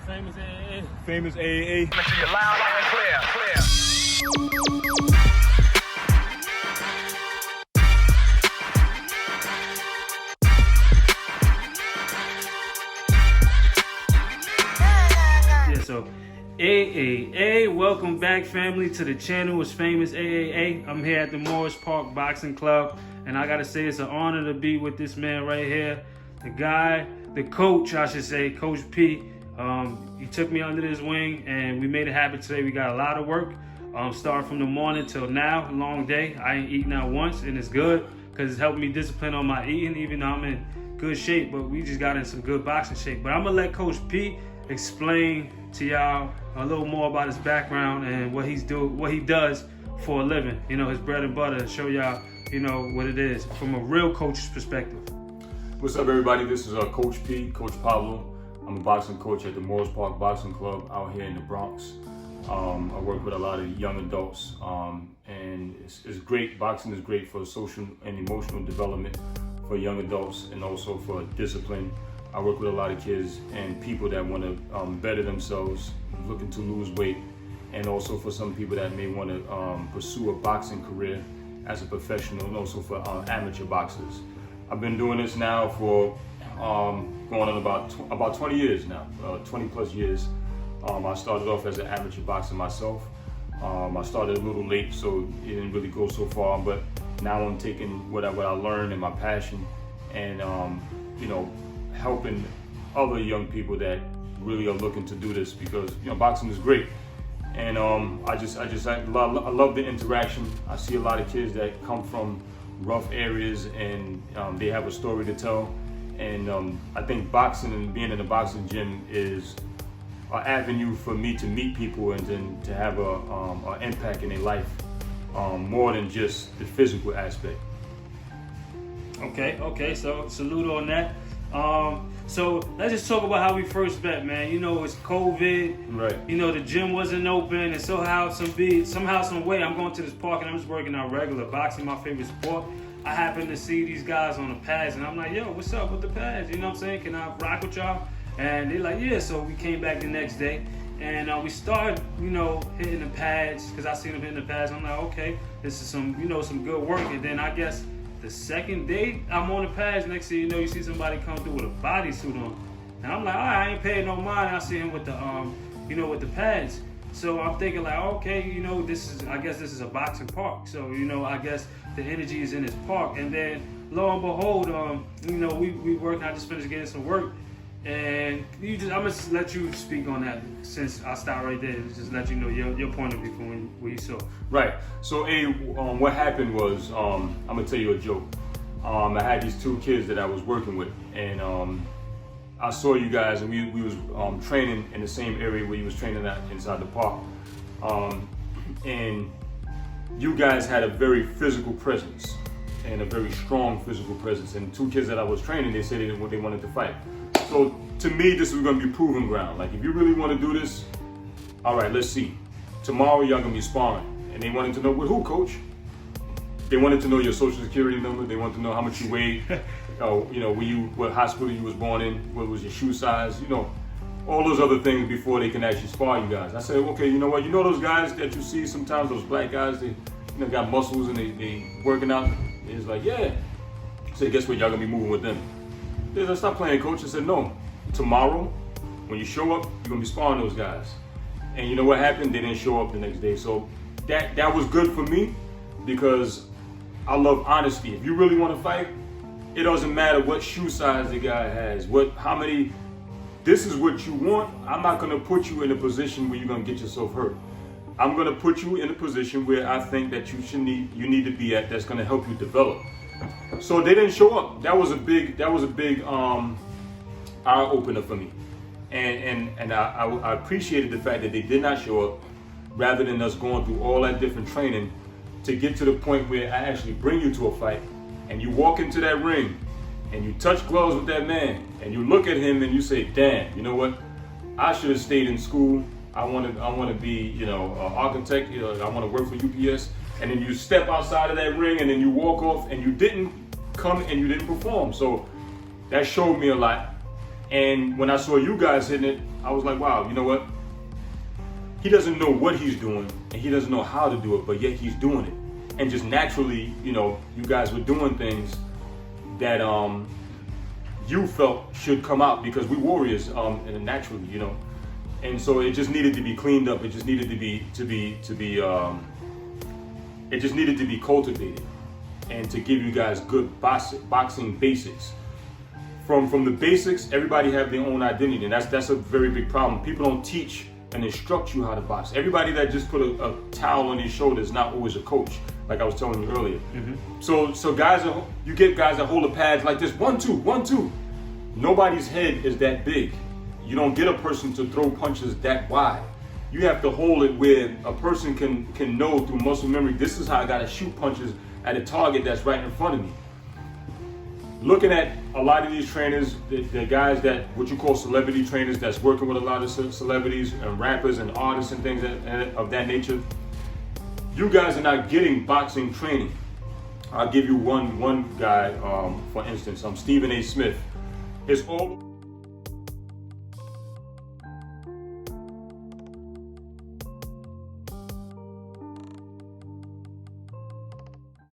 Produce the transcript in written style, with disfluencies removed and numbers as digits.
Famous AAA. Famous AAA. Make sure you're loud and clear. Yeah, so AAA, welcome back, family, to the channel. It's Famous AAA. I'm here at the Morris Park Boxing Club, and I gotta say it's an honor to be with this man right here, the guy, the coach, I should say, Coach P. He took me under his wing, and we made it happen today. We got a lot of work, starting from the morning till now, a long day. I ain't eaten out once, and it's good because it's helping me discipline on my eating, even though I'm in good shape. But we just got in some good boxing shape. But I'm gonna let Coach P explain to y'all a little more about his background and what he does for a living. You know, his bread and butter. Show y'all, you know, what it is from a real coach's perspective. What's up, everybody? This is Coach P, Coach Pablo. I'm a boxing coach at the Morris Park Boxing Club out here in the Bronx. I work with a lot of young adults, and it's great. Boxing is great for social and emotional development for young adults and also for discipline. I work with a lot of kids and people that want to better themselves, looking to lose weight, and also for some people that may want to pursue a boxing career as a professional, and also for amateur boxers. I've been doing this now for going on about 20 years now, 20 plus years. I started off as an amateur boxer myself. I started a little late, so it didn't really go so far, but now I'm taking what I learned and my passion and you know, helping other young people that really are looking to do this, because you know, boxing is great. And I love the interaction. I see a lot of kids that come from rough areas and they have a story to tell. And I think boxing and being in a boxing gym is an avenue for me to meet people and then to have an impact in their life, more than just the physical aspect. Okay, so salute on that. So let's just talk about how we first met, man. You know, it's COVID. Right. You know, the gym wasn't open, and somehow, some way, I'm going to this park and I'm just working out regular boxing, my favorite sport. I happen to see these guys on the pads, and I'm like, yo, what's up with the pads? You know what I'm saying? Can I rock with y'all? And they're like, yeah. So we came back the next day, and we started, you know, hitting the pads, because I seen them hitting the pads. I'm like, okay, this is some good work. And then I guess the second day I'm on the pads, next thing you know, you see somebody come through with a bodysuit on. And I'm like, all right, I ain't paying no mind. I see him with the, with the pads. So I'm thinking like, okay, you know, I guess this is a boxing park. So, you know, I guess the energy is in this park. And then lo and behold, you know, we work, I just finished getting some work. And I'm gonna just let you speak on that, since I stopped right there, just let you know your point of view from what you saw. Right. So, what happened was, I'm gonna tell you a joke. I had these two kids that I was working with, and I saw you guys, and we was training in the same area where you was training at inside the park, and you guys had a very physical presence and a very strong physical presence. And two kids that I was training, they said they wanted to fight. So to me, this was going to be proving ground. Like, if you really want to do this, all right, let's see. Tomorrow, y'all going to be sparring. And they wanted to know, with who, coach? They wanted to know your social security number. They wanted to know how much you weighed, you know, what hospital you was born in, what was your shoe size, you know, all those other things before they can actually spar you guys. I said, okay, you know what? You know those guys that you see sometimes, those black guys, they got muscles and they working out? It's like, yeah. I said, guess what? Y'all going to be moving with them. They said, stop playing, coach. I said, no. Tomorrow, when you show up, you're going to be sparring those guys. And you know what happened? They didn't show up the next day. So that was good for me, because I love honesty. If you really want to fight, it doesn't matter what shoe size the guy has, this is what you want. I'm not going to put you in a position where you're going to get yourself hurt. I'm going to put you in a position where I think that you need to be at, that's going to help you develop. So they didn't show up. That was a big eye opener for me, and I appreciated the fact that they did not show up, rather than us going through all that different training to get to the point where I actually bring you to a fight, and you walk into that ring and you touch gloves with that man, and you look at him and you say, damn, you know what? I should have stayed in school. I want to be, you know, an architect. You know, I want to work for UPS. And then you step outside of that ring, and then you walk off, and you didn't come and you didn't perform. So that showed me a lot. And when I saw you guys hitting it, I was like, wow, you know what? He doesn't know what he's doing, and he doesn't know how to do it, but yet he's doing it. And just naturally, you know, you guys were doing things that you felt should come out because we warriors, and naturally, you know. And so it just needed to be cleaned up. It just needed to be it just needed to be cultivated, and to give you guys good boxing basics. From the basics, everybody have their own identity, and that's a very big problem. People don't teach and instruct you how to box. Everybody that just put a towel on your shoulder is not always a coach, like I was telling you earlier. So guys, you get guys that hold the pads like this, 1, 2, 1, 2. Nobody's head is that big. You don't get a person to throw punches that wide. You have to hold it where a person can know through muscle memory, this is how I gotta shoot punches at a target that's right in front of me. Looking at a lot of these trainers, the guys that, what you call celebrity trainers, that's working with a lot of celebrities and rappers and artists and things of that nature, you guys are not getting boxing training. I'll give you one guy, for instance, Stephen A. Smith. His old